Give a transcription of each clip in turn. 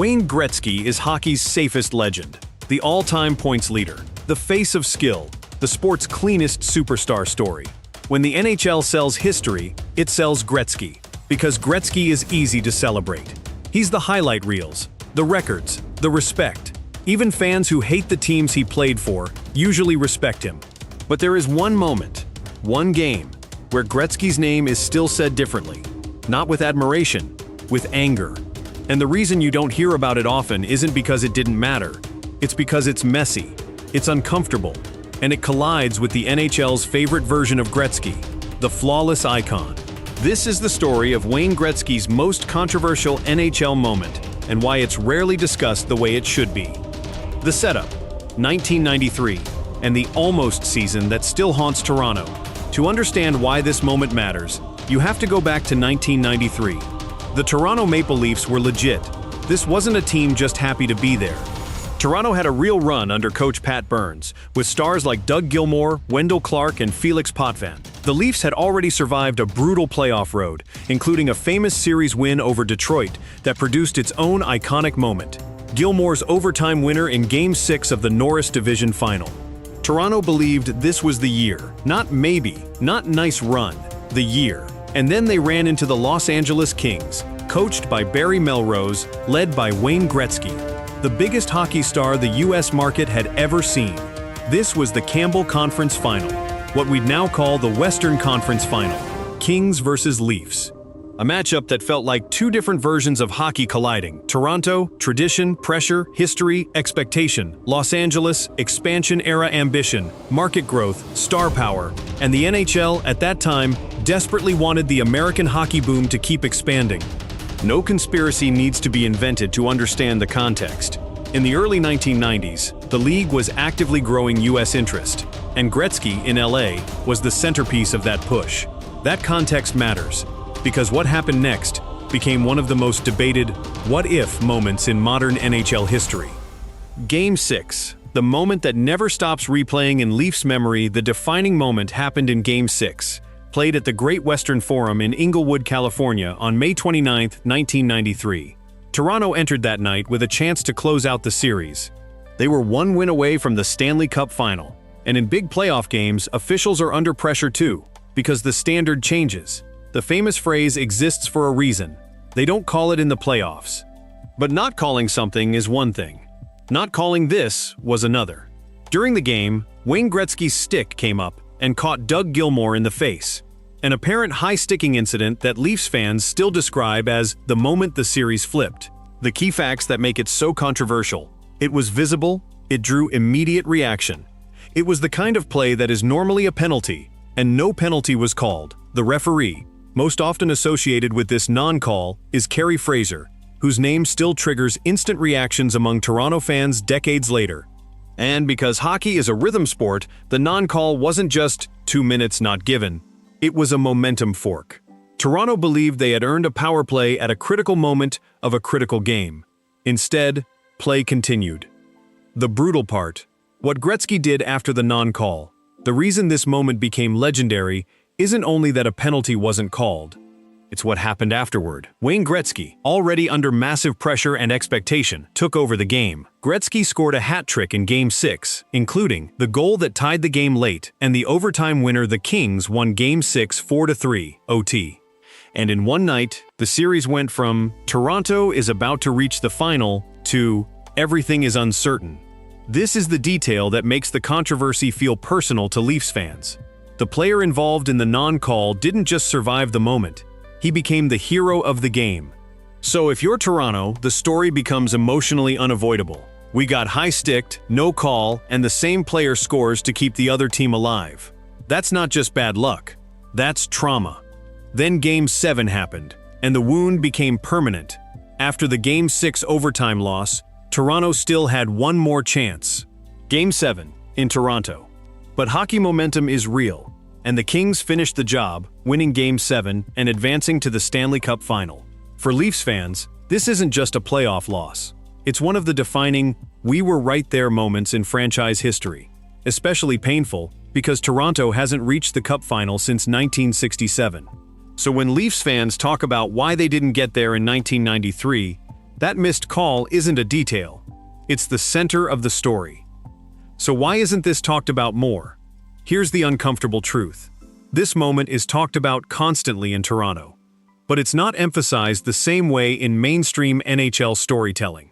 Wayne Gretzky is hockey's safest legend, the all-time points leader, the face of skill, the sport's cleanest superstar story. When the NHL sells history, it sells Gretzky, because Gretzky is easy to celebrate. He's the highlight reels, the records, the respect. Even fans who hate the teams he played for usually respect him. But there is one moment, one game, where Gretzky's name is still said differently. Not with admiration, with anger. And the reason you don't hear about it often isn't because it didn't matter. It's because it's messy, it's uncomfortable, and it collides with the NHL's favorite version of Gretzky, the flawless icon. This is the story of Wayne Gretzky's most controversial NHL moment, and why it's rarely discussed the way it should be. The setup, 1993, and the almost season that still haunts Toronto. To understand why this moment matters, you have to go back to 1993. The Toronto Maple Leafs were legit. This wasn't a team just happy to be there. Toronto had a real run under coach Pat Burns, with stars like Doug Gilmour, Wendell Clark, and Felix Potvin. The Leafs had already survived a brutal playoff road, including a famous series win over Detroit that produced its own iconic moment, Gilmour's overtime winner in Game 6 of the Norris Division Final. Toronto believed this was the year, not maybe, not nice run, the year. And then they ran into the Los Angeles Kings, coached by Barry Melrose, led by Wayne Gretzky, the biggest hockey star the U.S. market had ever seen. This was the Campbell Conference Final, what we'd now call the Western Conference Final, Kings versus Leafs. A matchup that felt like two different versions of hockey colliding. Toronto, tradition, pressure, history, expectation. Los Angeles, expansion-era ambition, market growth, star power. And the NHL, at that time, desperately wanted the American hockey boom to keep expanding. No conspiracy needs to be invented to understand the context. In the early 1990s, the league was actively growing U.S. interest, and Gretzky in LA was the centerpiece of that push. That context matters, because what happened next became one of the most debated what-if moments in modern NHL history. Game 6, the moment that never stops replaying in Leafs memory. The defining moment happened in Game 6, played at the Great Western Forum in Inglewood, California on May 29, 1993. Toronto entered that night with a chance to close out the series. They were one win away from the Stanley Cup final, and in big playoff games, officials are under pressure too, because the standard changes. The famous phrase exists for a reason. They don't call it in the playoffs. But not calling something is one thing. Not calling this was another. During the game, Wayne Gretzky's stick came up and caught Doug Gilmour in the face. An apparent high-sticking incident that Leafs fans still describe as the moment the series flipped. The key facts that make it so controversial. It was visible, it drew immediate reaction. It was the kind of play that is normally a penalty, and no penalty was called. The referee, most often associated with this non-call, is Kerry Fraser, whose name still triggers instant reactions among Toronto fans decades later. And because hockey is a rhythm sport, the non-call wasn't just 2 minutes not given. It was a momentum fork. Toronto believed they had earned a power play at a critical moment of a critical game. Instead, play continued. The brutal part, what Gretzky did after the non-call. The reason this moment became legendary isn't only that a penalty wasn't called. It's what happened afterward. Wayne Gretzky, already under massive pressure and expectation, took over the game. Gretzky scored a hat trick in Game 6, including the goal that tied the game late, and the overtime winner. The Kings won Game 6 4-3 OT. And in one night, the series went from Toronto is about to reach the final to everything is uncertain. This is the detail that makes the controversy feel personal to Leafs fans. The player involved in the non-call didn't just survive the moment. He became the hero of the game. So if you're Toronto, the story becomes emotionally unavoidable. We got high-sticked, no call, and the same player scores to keep the other team alive. That's not just bad luck. That's trauma. Then Game 7 happened, and the wound became permanent. After the Game 6 overtime loss, Toronto still had one more chance. Game 7, in Toronto. But hockey momentum is real, and the Kings finished the job, winning Game 7 and advancing to the Stanley Cup final. For Leafs fans, this isn't just a playoff loss. It's one of the defining, we were right there moments in franchise history. Especially painful, because Toronto hasn't reached the Cup final since 1967. So when Leafs fans talk about why they didn't get there in 1993, That missed call isn't a detail. It's the center of the story. So why isn't this talked about more? Here's the uncomfortable truth. This moment is talked about constantly in Toronto. But it's not emphasized the same way in mainstream NHL storytelling.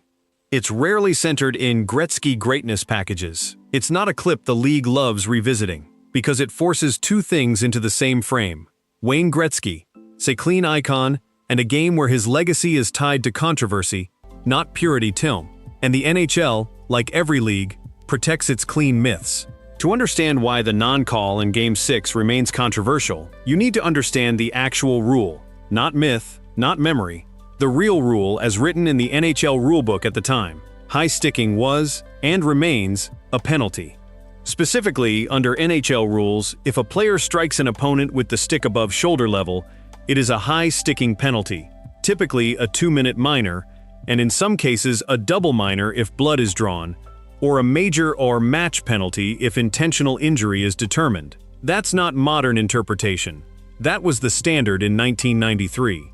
It's rarely centered in Gretzky greatness packages. It's not a clip the league loves revisiting, because it forces two things into the same frame. Wayne Gretzky, a clean icon, and a game where his legacy is tied to controversy, not purity till. And the NHL, like every league, protects its clean myths. To understand why the non-call in Game 6 remains controversial, you need to understand the actual rule. Not myth, not memory. The real rule as written in the NHL rulebook at the time. High sticking was, and remains, a penalty. Specifically, under NHL rules, if a player strikes an opponent with the stick above shoulder level, it is a high sticking penalty, typically a 2-minute minor, and in some cases a double minor if blood is drawn, or a major or match penalty if intentional injury is determined. That's not modern interpretation. That was the standard in 1993.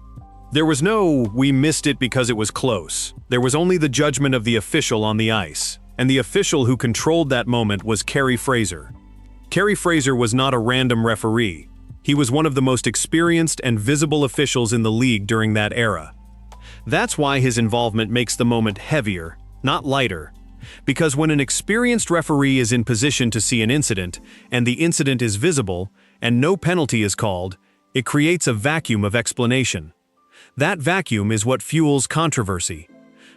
There was no, "we missed it because it was close." There was only the judgment of the official on the ice, and the official who controlled that moment was Kerry Fraser. Kerry Fraser was not a random referee. He was one of the most experienced and visible officials in the league during that era. That's why his involvement makes the moment heavier, not lighter. Because when an experienced referee is in position to see an incident, and the incident is visible, and no penalty is called, it creates a vacuum of explanation. That vacuum is what fuels controversy.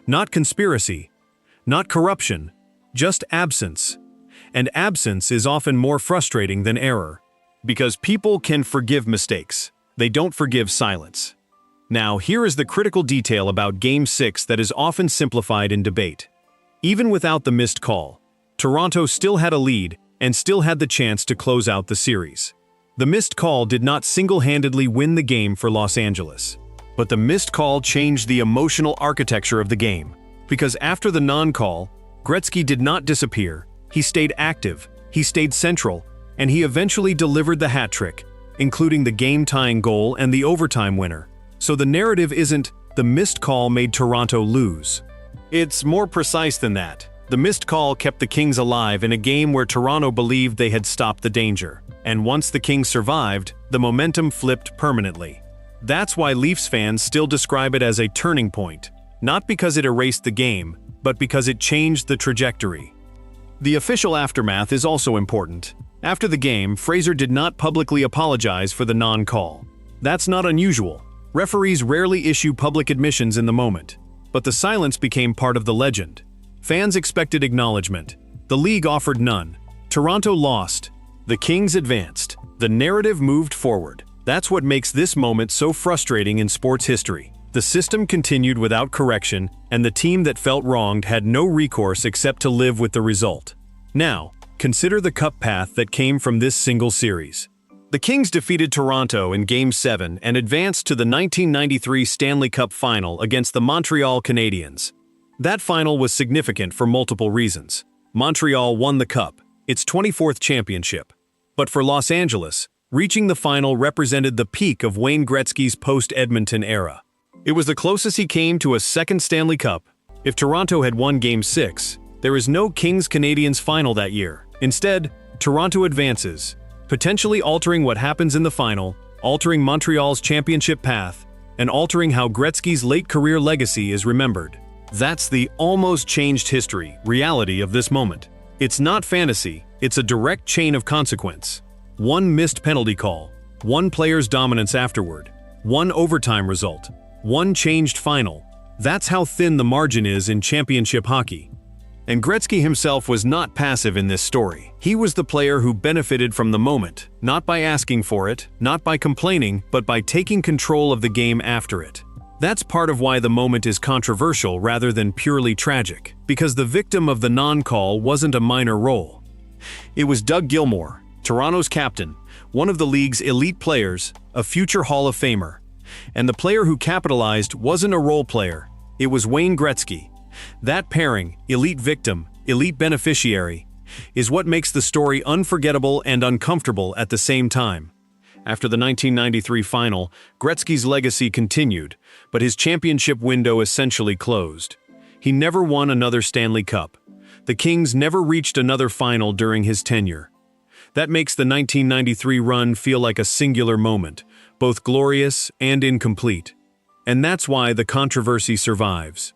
Not conspiracy, not corruption, just absence. And absence is often more frustrating than error. Because people can forgive mistakes, they don't forgive silence. Now, here is the critical detail about Game 6 that is often simplified in debate. Even without the missed call, Toronto still had a lead and still had the chance to close out the series. The missed call did not single-handedly win the game for Los Angeles. But the missed call changed the emotional architecture of the game. Because after the non-call, Gretzky did not disappear. He stayed active, he stayed central, and he eventually delivered the hat trick, including the game-tying goal and the overtime winner. So the narrative isn't, "the missed call made Toronto lose." It's more precise than that. The missed call kept the Kings alive in a game where Toronto believed they had stopped the danger. And once the Kings survived, the momentum flipped permanently. That's why Leafs fans still describe it as a turning point. Not because it erased the game, but because it changed the trajectory. The official aftermath is also important. After the game, Fraser did not publicly apologize for the non-call. That's not unusual. Referees rarely issue public admissions in the moment. But the silence became part of the legend. Fans expected acknowledgement. The league offered none. Toronto lost. The Kings advanced. The narrative moved forward. That's what makes this moment so frustrating in sports history. The system continued without correction, and the team that felt wronged had no recourse except to live with the result. Now, consider the cup path that came from this single series. The Kings defeated Toronto in Game 7 and advanced to the 1993 Stanley Cup Final against the Montreal Canadiens. That final was significant for multiple reasons. Montreal won the Cup, its 24th championship. But for Los Angeles, reaching the final represented the peak of Wayne Gretzky's post-Edmonton era. It was the closest he came to a second Stanley Cup. If Toronto had won Game 6, there is no Kings-Canadiens final that year. Instead, Toronto advances, potentially altering what happens in the final, altering Montreal's championship path, and altering how Gretzky's late career legacy is remembered. That's the almost changed history, reality of this moment. It's not fantasy, it's a direct chain of consequence. One missed penalty call, one player's dominance afterward, one overtime result, one changed final. That's how thin the margin is in championship hockey. And Gretzky himself was not passive in this story. He was the player who benefited from the moment, not by asking for it, not by complaining, but by taking control of the game after it. That's part of why the moment is controversial rather than purely tragic, because the victim of the non-call wasn't a minor role. It was Doug Gilmour, Toronto's captain, one of the league's elite players, a future Hall of Famer. And the player who capitalized wasn't a role player, it was Wayne Gretzky. That pairing, elite victim, elite beneficiary, is what makes the story unforgettable and uncomfortable at the same time. After the 1993 final, Gretzky's legacy continued, but his championship window essentially closed. He never won another Stanley Cup. The Kings never reached another final during his tenure. That makes the 1993 run feel like a singular moment, both glorious and incomplete. And that's why the controversy survives.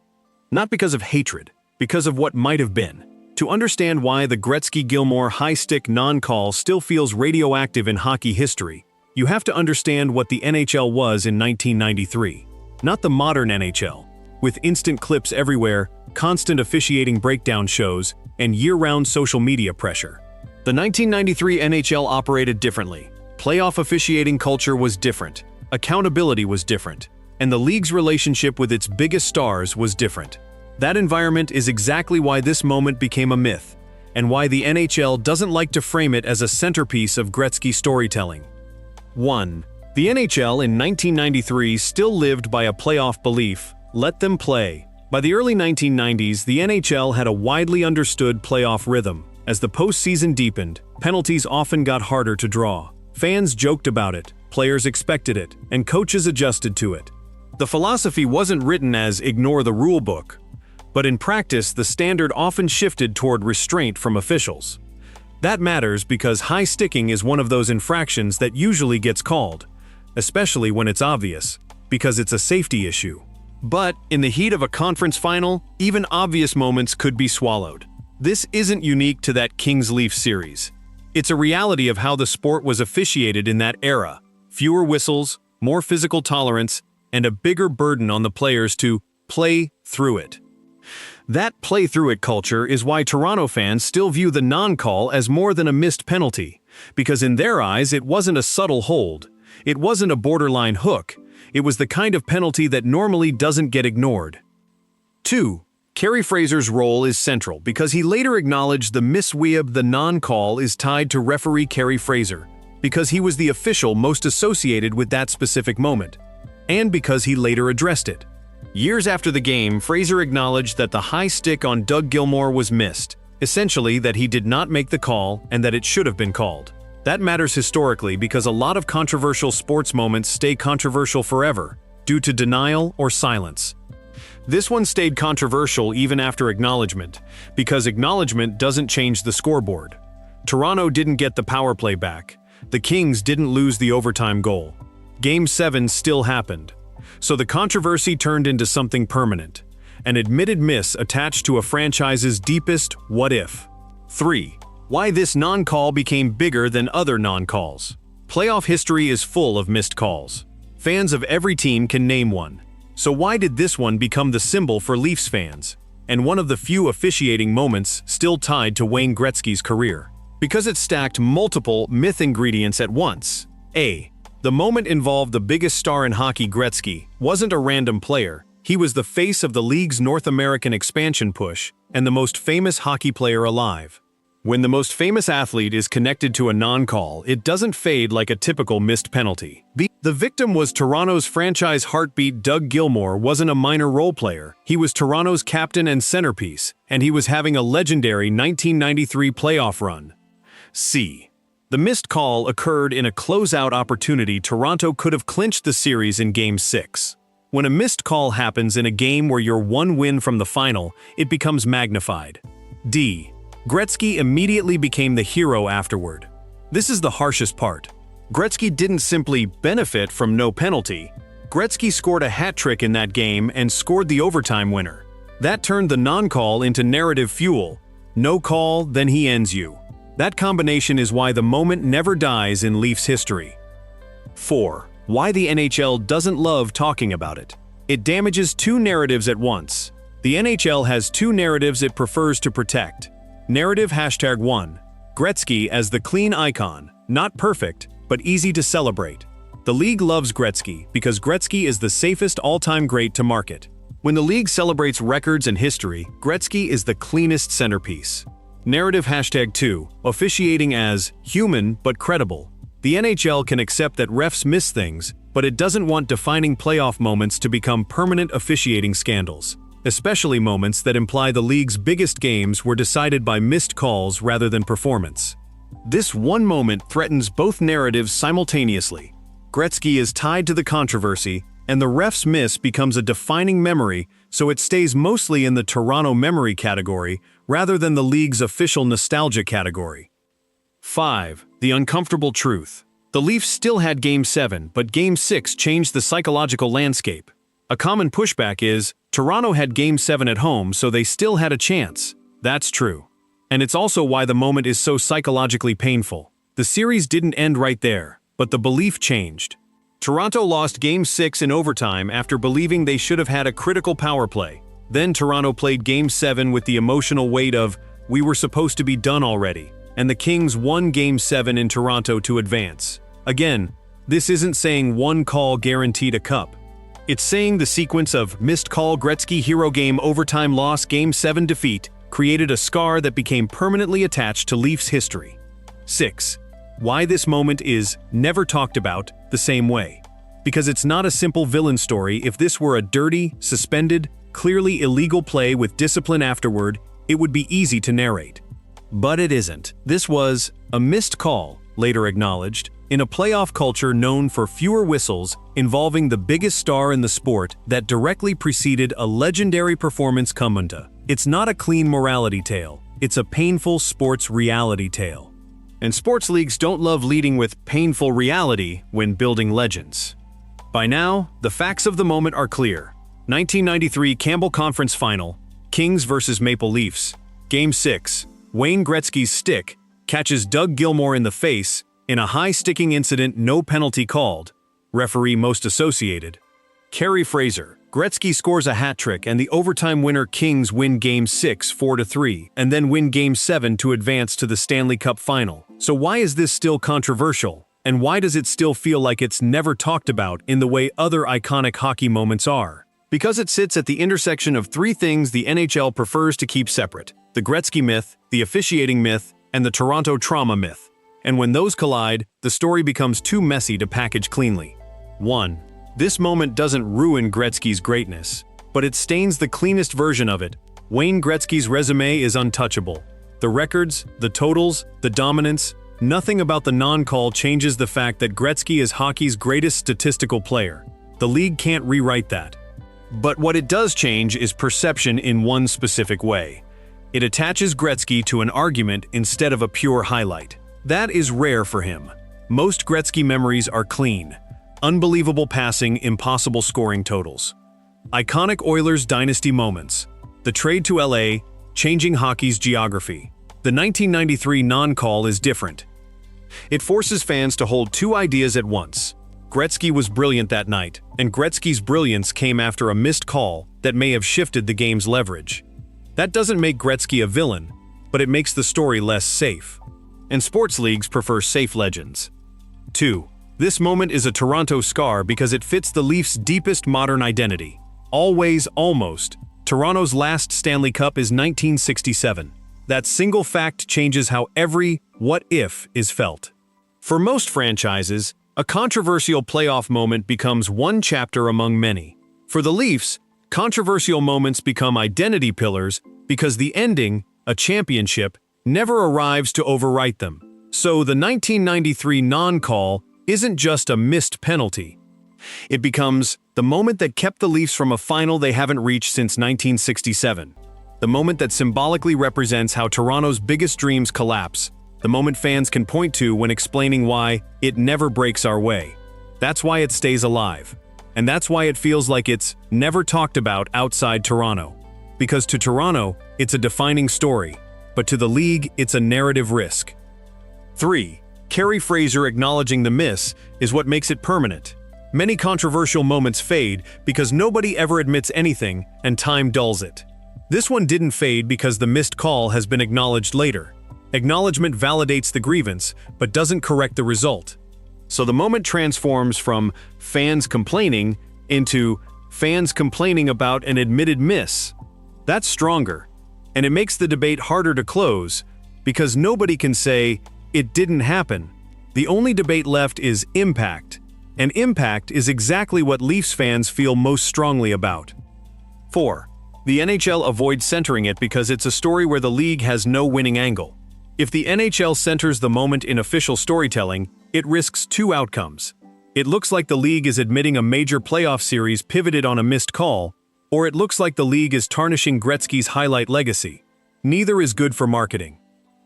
Not because of hatred, because of what might have been. To understand why the Gretzky-Gilmour high-stick non-call still feels radioactive in hockey history, you have to understand what the NHL was in 1993. Not the modern NHL, with instant clips everywhere, constant officiating breakdown shows, and year-round social media pressure. The 1993 NHL operated differently. Playoff officiating culture was different, accountability was different, and the league's relationship with its biggest stars was different. That environment is exactly why this moment became a myth, and why the NHL doesn't like to frame it as a centerpiece of Gretzky storytelling. 1. The NHL in 1993 still lived by a playoff belief: let them play. By the early 1990s, the NHL had a widely understood playoff rhythm. As the postseason deepened, penalties often got harder to draw. Fans joked about it, players expected it, and coaches adjusted to it. The philosophy wasn't written as ignore the rule book, but in practice the standard often shifted toward restraint from officials. That matters because high sticking is one of those infractions that usually gets called, especially when it's obvious, because it's a safety issue. But in the heat of a conference final, even obvious moments could be swallowed. This isn't unique to that Kings-Leafs series. It's a reality of how the sport was officiated in that era. Fewer whistles, more physical tolerance, and a bigger burden on the players to play through it. That play-through-it culture is why Toronto fans still view the non-call as more than a missed penalty, because in their eyes it wasn't a subtle hold, it wasn't a borderline hook, it was the kind of penalty that normally doesn't get ignored. 2. Kerry Fraser's role is central because he later acknowledged the misweeb the non-call is tied to referee Kerry Fraser, because he was the official most associated with that specific moment, and because he later addressed it. Years after the game, Fraser acknowledged that the high stick on Doug Gilmour was missed, essentially that he did not make the call and that it should have been called. That matters historically because a lot of controversial sports moments stay controversial forever, due to denial or silence. This one stayed controversial even after acknowledgement, because acknowledgement doesn't change the scoreboard. Toronto didn't get the power play back. The Kings didn't lose the overtime goal. Game 7 still happened. So the controversy turned into something permanent, an admitted miss attached to a franchise's deepest what if. 3. Why this non-call became bigger than other non-calls. Playoff history is full of missed calls. Fans of every team can name one. So why did this one become the symbol for Leafs fans, and one of the few officiating moments still tied to Wayne Gretzky's career? Because it stacked multiple myth ingredients at once. A. The moment involved the biggest star in hockey. Gretzky wasn't a random player. He was the face of the league's North American expansion push and the most famous hockey player alive. When the most famous athlete is connected to a non-call, it doesn't fade like a typical missed penalty. B. The victim was Toronto's franchise heartbeat. Doug Gilmour wasn't a minor role player. He was Toronto's captain and centerpiece, and he was having a legendary 1993 playoff run. C. The missed call occurred in a closeout opportunity. Toronto could have clinched the series in Game 6. When a missed call happens in a game where you're one win from the final, it becomes magnified. D. Gretzky immediately became the hero afterward. This is the harshest part. Gretzky didn't simply benefit from no penalty. Gretzky scored a hat trick in that game and scored the overtime winner. That turned the non-call into narrative fuel. No call, then he ends you. That combination is why the moment never dies in Leafs history. 4. Why the NHL doesn't love talking about it. It damages two narratives at once. The NHL has two narratives it prefers to protect. Narrative #1. Gretzky as the clean icon, not perfect, but easy to celebrate. The league loves Gretzky because Gretzky is the safest all-time great to market. When the league celebrates records and history, Gretzky is the cleanest centerpiece. Narrative #2. Officiating as human but credible. The NHL can accept that refs miss things, but it doesn't want defining playoff moments to become permanent officiating scandals, especially moments that imply the league's biggest games were decided by missed calls rather than performance. This one moment threatens both narratives simultaneously. Gretzky is tied to the controversy, and the ref's miss becomes a defining memory, so it stays mostly in the Toronto memory category rather than the league's official nostalgia category. 5. The uncomfortable truth. The Leafs still had Game 7, but Game 6 changed the psychological landscape. A common pushback is, Toronto had Game 7 at home, so they still had a chance. That's true. And it's also why the moment is so psychologically painful. The series didn't end right there, but the belief changed. Toronto lost Game 6 in overtime after believing they should have had a critical power play. Then Toronto played Game 7 with the emotional weight of, we were supposed to be done already, and the Kings won Game 7 in Toronto to advance. Again, this isn't saying one call guaranteed a cup. It's saying the sequence of missed call Gretzky hero game overtime loss Game 7 defeat created a scar that became permanently attached to Leafs history. 6. Why this moment is never talked about the same way. Because it's not a simple villain story. If this were a dirty, suspended, clearly illegal play with discipline afterward, it would be easy to narrate. But it isn't. This was a missed call, later acknowledged, in a playoff culture known for fewer whistles involving the biggest star in the sport that directly preceded a legendary performance Kumbunta. It's not a clean morality tale. It's a painful sports reality tale. And sports leagues don't love leading with painful reality when building legends. By now, the facts of the moment are clear. 1993 Campbell Conference Final, Kings vs. Maple Leafs. Game 6, Wayne Gretzky's stick catches Doug Gilmour in the face in a high-sticking incident, no penalty called. Referee most associated. Carey Fraser. Gretzky scores a hat trick and the overtime winner Kings win Game 6 4-3 and then win Game 7 to advance to the Stanley Cup Final. So why is this still controversial? And why does it still feel like it's never talked about in the way other iconic hockey moments are? Because it sits at the intersection of three things the NHL prefers to keep separate: the Gretzky myth, the officiating myth, and the Toronto trauma myth. And when those collide, the story becomes too messy to package cleanly. 1. This moment doesn't ruin Gretzky's greatness, but it stains the cleanest version of it. Wayne Gretzky's resume is untouchable. The records, the totals, the dominance, nothing about the non-call changes the fact that Gretzky is hockey's greatest statistical player. The league can't rewrite that. But what it does change is perception in one specific way. It attaches Gretzky to an argument instead of a pure highlight. That is rare for him. Most Gretzky memories are clean. Unbelievable passing, impossible scoring totals. Iconic Oilers dynasty moments. The trade to LA, changing hockey's geography. The 1993 non-call is different. It forces fans to hold two ideas at once. Gretzky was brilliant that night, and Gretzky's brilliance came after a missed call that may have shifted the game's leverage. That doesn't make Gretzky a villain, but it makes the story less safe. And sports leagues prefer safe legends. 2. This moment is a Toronto scar because it fits the Leafs' deepest modern identity. Always, almost. Toronto's last Stanley Cup is 1967. That single fact changes how every what if is felt. For most franchises, a controversial playoff moment becomes one chapter among many. For the Leafs, controversial moments become identity pillars because the ending, a championship, never arrives to overwrite them. So the 1993 non-call isn't just a missed penalty. It becomes the moment that kept the Leafs from a final they haven't reached since 1967. The moment that symbolically represents how Toronto's biggest dreams collapse. The moment fans can point to when explaining why it never breaks our way. That's why it stays alive. And that's why it feels like it's never talked about outside Toronto. Because to Toronto, it's a defining story, but to the league, it's a narrative risk. 3. Carey Fraser acknowledging the miss is what makes it permanent. Many controversial moments fade because nobody ever admits anything and time dulls it. This one didn't fade because the missed call has been acknowledged later. Acknowledgement validates the grievance, but doesn't correct the result. So the moment transforms from fans complaining into fans complaining about an admitted miss. That's stronger, and it makes the debate harder to close because nobody can say, it didn't happen. The only debate left is impact, and impact is exactly what Leafs fans feel most strongly about. 4. The NHL avoids centering it because it's a story where the league has no winning angle. If the NHL centers the moment in official storytelling, it risks two outcomes. It looks like the league is admitting a major playoff series pivoted on a missed call, or it looks like the league is tarnishing Gretzky's highlight legacy. Neither is good for marketing.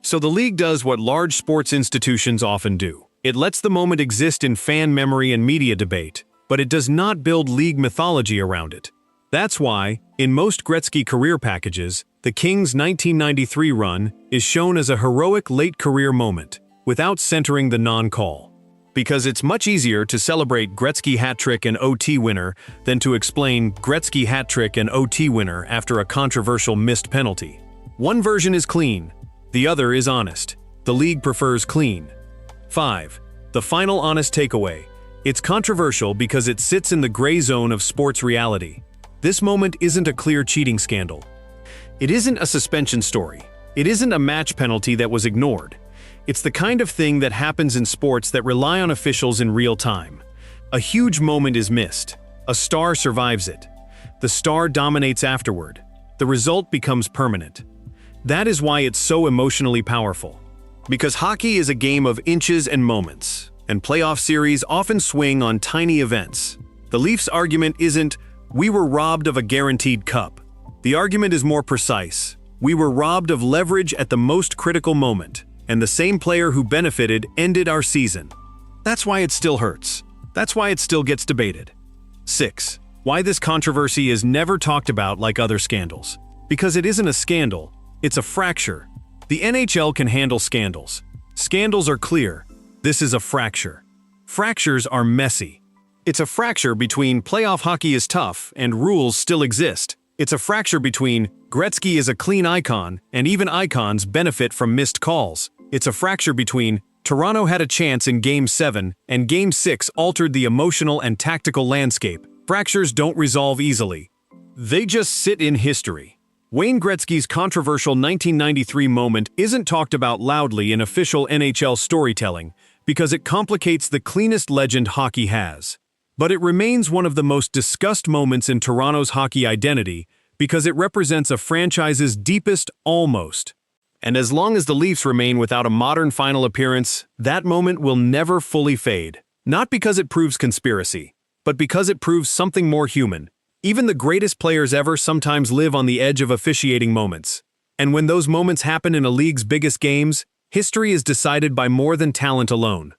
So the league does what large sports institutions often do. It lets the moment exist in fan memory and media debate, but it does not build league mythology around it. That's why, in most Gretzky career packages, the Kings' 1993 run is shown as a heroic late-career moment, without centering the non-call. Because it's much easier to celebrate Gretzky hat-trick and OT winner than to explain Gretzky hat-trick and OT winner after a controversial missed penalty. One version is clean, the other is honest. The league prefers clean. 5. The final honest takeaway. It's controversial because it sits in the gray zone of sports reality. This moment isn't a clear cheating scandal. It isn't a suspension story. It isn't a match penalty that was ignored. It's the kind of thing that happens in sports that rely on officials in real time. A huge moment is missed. A star survives it. The star dominates afterward. The result becomes permanent. That is why it's so emotionally powerful. Because hockey is a game of inches and moments, and playoff series often swing on tiny events. The Leafs' argument isn't, "We were robbed of a guaranteed cup." The argument is more precise. We were robbed of leverage at the most critical moment, and the same player who benefited ended our season. That's why it still hurts. That's why it still gets debated. 6. Why this controversy is never talked about like other scandals. Because it isn't a scandal, it's a fracture. The NHL can handle scandals. Scandals are clear. This is a fracture. Fractures are messy. It's a fracture between playoff hockey is tough and rules still exist. It's a fracture between Gretzky is a clean icon and even icons benefit from missed calls. It's a fracture between Toronto had a chance in Game 7 and Game 6 altered the emotional and tactical landscape. Fractures don't resolve easily. They just sit in history. Wayne Gretzky's controversial 1993 moment isn't talked about loudly in official NHL storytelling because it complicates the cleanest legend hockey has. But it remains one of the most discussed moments in Toronto's hockey identity because it represents a franchise's deepest almost. And as long as the Leafs remain without a modern final appearance, that moment will never fully fade. Not because it proves conspiracy, but because it proves something more human. Even the greatest players ever sometimes live on the edge of officiating moments. And when those moments happen in a league's biggest games, history is decided by more than talent alone.